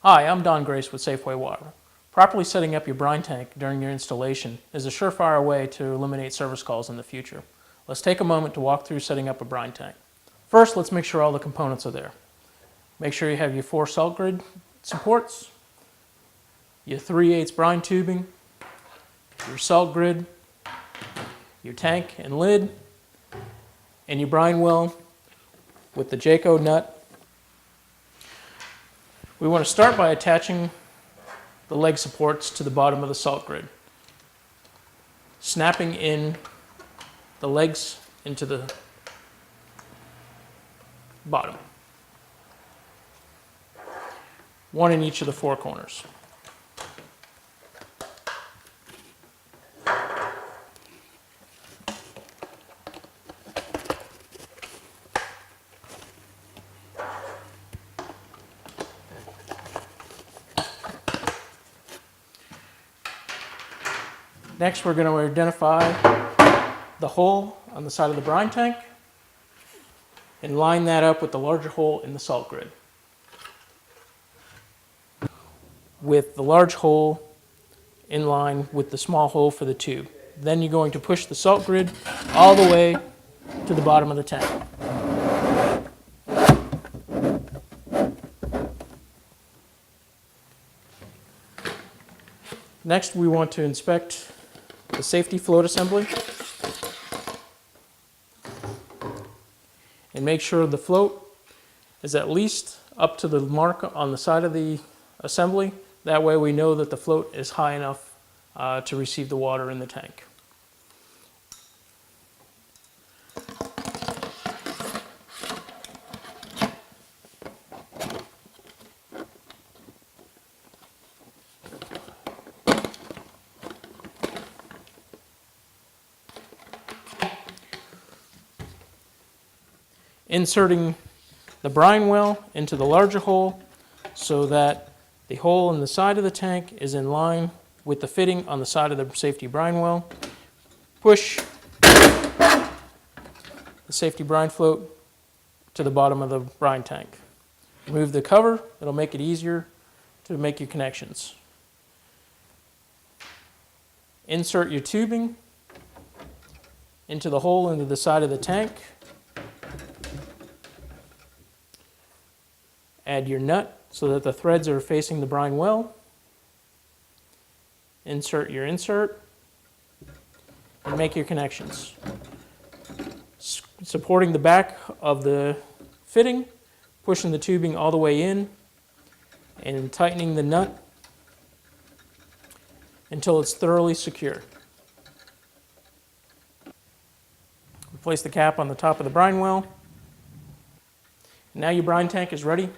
Hi, I'm Don Grace with Safeway Water. Properly setting up your brine tank during your installation is a surefire way to eliminate service calls in the future. Let's take a moment to walk through setting up a brine tank. First, let's make sure all the components are there. Make sure you have your 4 salt grid supports, your 3/8 brine tubing, your salt grid, your tank and lid, and your brine well with the Jayco nut. We want to start by attaching the leg supports to the bottom of the salt grid, snapping in the legs into the bottom, one in each of the 4 corners. Next, we're going to identify the hole on the side of the brine tank and line that up with the larger hole in the salt grid, with the large hole in line with the small hole for the tube. Then you're going to push the salt grid all the way to the bottom of the tank. Next, we want to inspect the safety float assembly and make sure the float is at least up to the mark on the side of the assembly. That way we know that the float is high enough to receive the water in the tank. Inserting the brine well into the larger hole so that the hole in the side of the tank is in line with the fitting on the side of the safety brine well. Push the safety brine float to the bottom of the brine tank. Remove the cover, it'll make it easier to make your connections. Insert your tubing into the hole into the side of the tank. Add your nut so that the threads are facing the brine well. Insert your insert and make your connections. Supporting the back of the fitting, pushing the tubing all the way in and tightening the nut until it's thoroughly secure. Place the cap on the top of the brine well. Now your brine tank is ready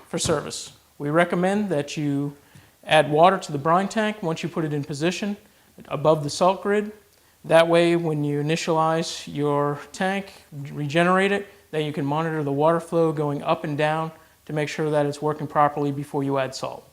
for service. We recommend that you add water to the brine tank once you put it in position above the salt grid. That way, when you initialize your tank, regenerate it, then you can monitor the water flow going up and down to make sure that it's working properly before you add salt.